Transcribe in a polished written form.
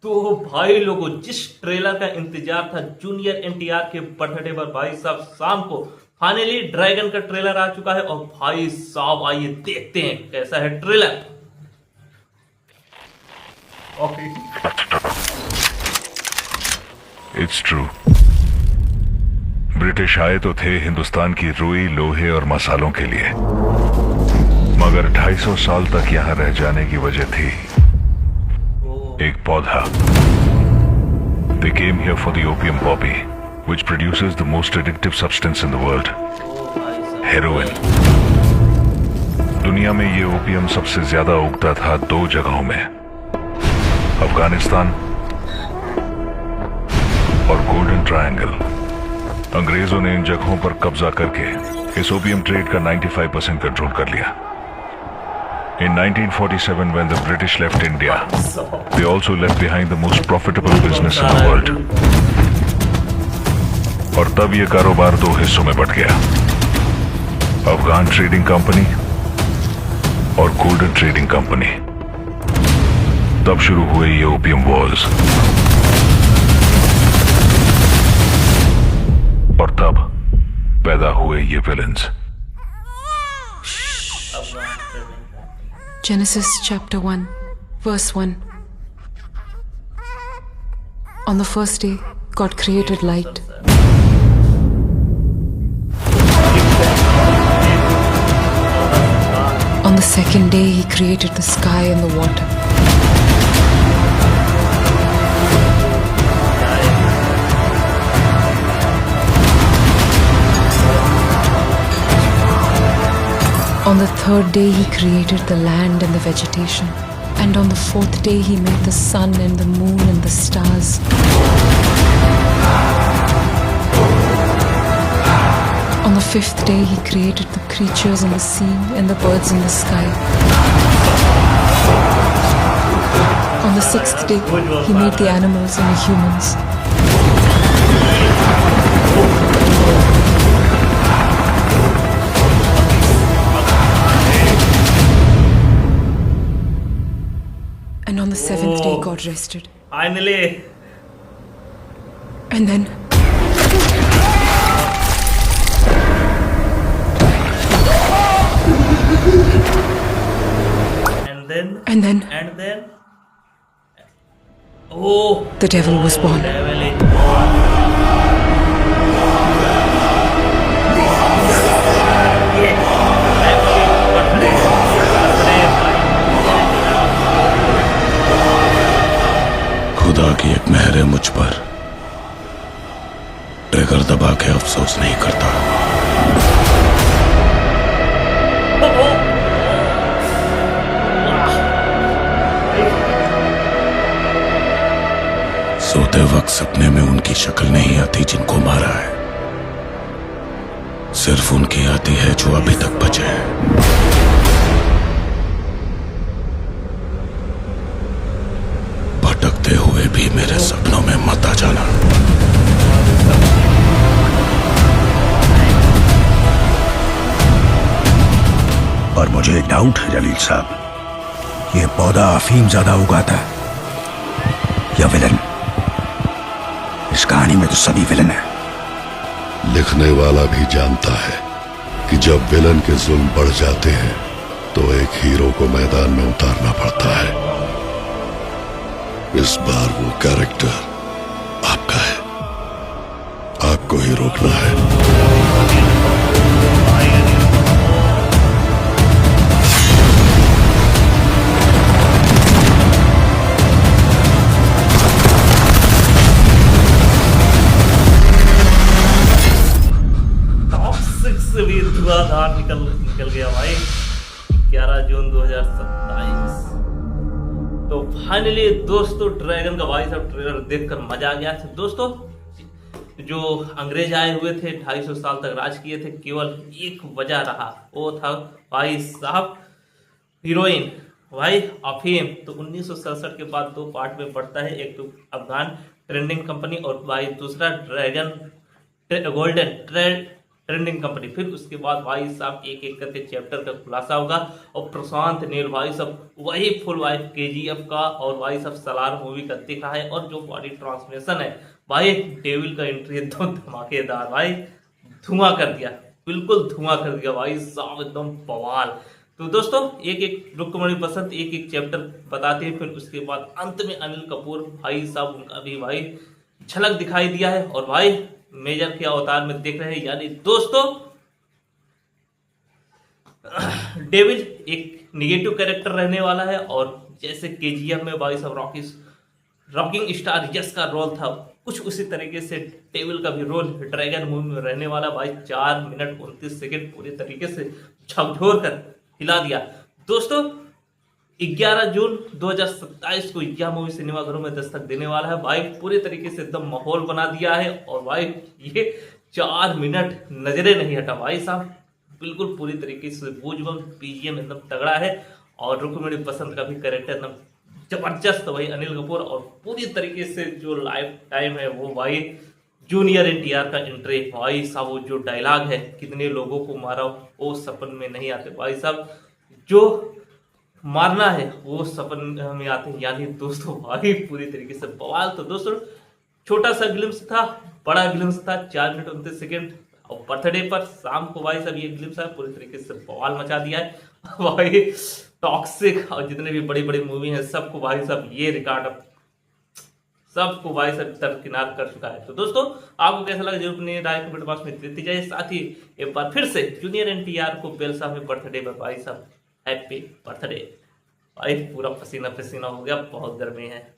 तो भाई लोगों, जिस ट्रेलर का इंतजार था जूनियर एनटीआर के बर्थडे पर, भाई साहब शाम को फाइनली ड्रैगन का ट्रेलर आ चुका है। और भाई साहब आइए देखते हैं कैसा है trailer. Okay, it's true. British आए तो थे हिंदुस्तान की रुई, लोहे और मसालों के लिए, मगर 250 साल तक यहां रह जाने की वजह थी एक पौधा। They came here for the opium poppy, which produces the most addictive substance in the world, heroin. दुनिया में ये ओपियम सबसे ज्यादा उगता था 2 जगहों में, अफगानिस्तान और गोल्डन ट्रायंगल। अंग्रेजों ने इन जगहों पर कब्जा करके इस ओपियम ट्रेड का 95% कंट्रोल कर लिया। In 1947, when the British left India, they also left behind the most profitable business in the world. और तब ये कारोबार 2 हिस्सों में बट गया, अफगान ट्रेडिंग कंपनी और गोल्डन ट्रेडिंग कंपनी। तब शुरू हुए ये ओपियम वॉर्स, और तब पैदा हुए ये villains. Genesis chapter 1, verse 1. On the first day, God created light. On the second day, He created the sky and the water. On the third day, He created the land and the vegetation. And on the fourth day, He made the sun and the moon and the stars. On the fifth day, He created the creatures in the sea and the birds in the sky. On the sixth day, He made the animals and the humans. And on the seventh day, God rested. Finally And then, and then oh, the devil was born. devil is born. खुदा की एक मेहर है मुझ पर, trigger दबा के अफसोस नहीं करता। सोते वक्त सपने में उनकी शक्ल नहीं आती जिनको मारा है, सिर्फ उनकी आती है जो अभी तक बचे हैं। भटकते हुए भी मेरे सपनों में मत आ जाना। और मुझे एक डाउट है जलील साहब, ये पौधा अफीम ज्यादा उगाता है या विलन? इस कहानी में तो सभी विलन है। लिखने वाला भी जानता है कि जब विलन के जुल्म बढ़ जाते हैं तो एक हीरो को मैदान में उतारना पड़ता है। इस बार वो कैरेक्टर आपका है, आपको ही रोकना है। भी धुआंधार निकल गया भाई। 11 जून 2027। तो फाइनली दोस्तों ड्रैगन का भाई साहब ट्रेलर देखकर मजा आ गया। दोस्तों जो अंग्रेज आए हुए थे 250 साल तक राज किए थे, केवल एक वजह रहा, वो था भाई साहब हीरोइन, भाई अफीम। तो 1967 के बाद 2 पार्ट में पड़ता है, एक तो अफगान ट्रेडिंग कंपनी और भाई दूसरा ड्रैगन गोल्डन ट्रेंडिंग कंपनी। फिर उसके बाद भाई साहब एक एक करके चैप्टर का खुलासा होगा और प्रशांत नील भाई साहब वही फुल वाइफ केजीएफ का और भाई साहब सलार मूवी का दिखा है। और जो बॉडी ट्रांसफॉर्मेशन है भाई, डेविल का एंट्री एकदम धमाकेदार भाई, धुआं कर दिया, बिल्कुल धुआं कर दिया भाई साहब, एकदम बवाल। तो दोस्तों एक एक रुक्मणी बसंत एक एक चैप्टर बताते हैं, फिर उसके बाद अंत में अनिल कपूर भाई साहब उनका भी भाई झलक दिखाई दिया है और भाई मेजर के अवतार में देख रहे हैं। यानी दोस्तों डेविल एक निगेटिव कैरेक्टर रहने वाला है और जैसे केजीएफ में भाई साहब रॉकिंग स्टार यश का रोल था, कुछ उसी तरीके से डेविल का भी रोल ड्रैगन मूवी में रहने वाला। भाई 4 मिनट 29 सेकंड पूरी तरीके से झकझोर कर हिला दिया। दोस्तों 11 जून 2027 को यह मूवी सिनेमाघरों में दस्तक देने वाला है। भाई पूरी तरीके से एकदम माहौल बना दिया है और भाई ये 4 मिनट नजरे नहीं हटा भाई साहब, बिल्कुल पूरी तरीके से बूझबम बीजीएम एकदम तगड़ा है और रुक्मिणी बसंत का भी कैरेक्टर एकदम जबरदस्त भाई अनिल कपूर। और पूरी तरीके से जो लाइफ टाइम है वो भाई जूनियर एनटीआर का एंट्री भाई साहब, वो जो डायलॉग है कितने लोगों को मारा वो सपन में नहीं आते भाई साहब, जो मारना है वो सपन में आते हैं। यानी दोस्तों भाई पूरी तरीके से बवाल। तो दोस्तों छोटा सा ग्लिम्स था, बड़ा ग्लिम्स था, 4 मिनट 29 सेकेंड और बर्थडे पर शाम को भाई साहब ये ग्लिम्स है पूरी तरीके से बवाल मचा दिया है भाई। टॉक्सिक और जितने भी बड़ी बड़ी मूवी हैं सबको भाई साहब ये रिकॉर्ड सबको भाई साहब दरकिनार कर चुका है। तो दोस्तों आपको कैसा लगा जरूर अपनी राय कमेंट बॉक्स में देती जाइए। साथ ही एक बार फिर से जूनियर एनटीआर को बेलसा में बर्थडे पर भाई साहब हैप्पी बर्थडे। भाई पूरा पसीना पसीना हो गया, बहुत गर्मी है।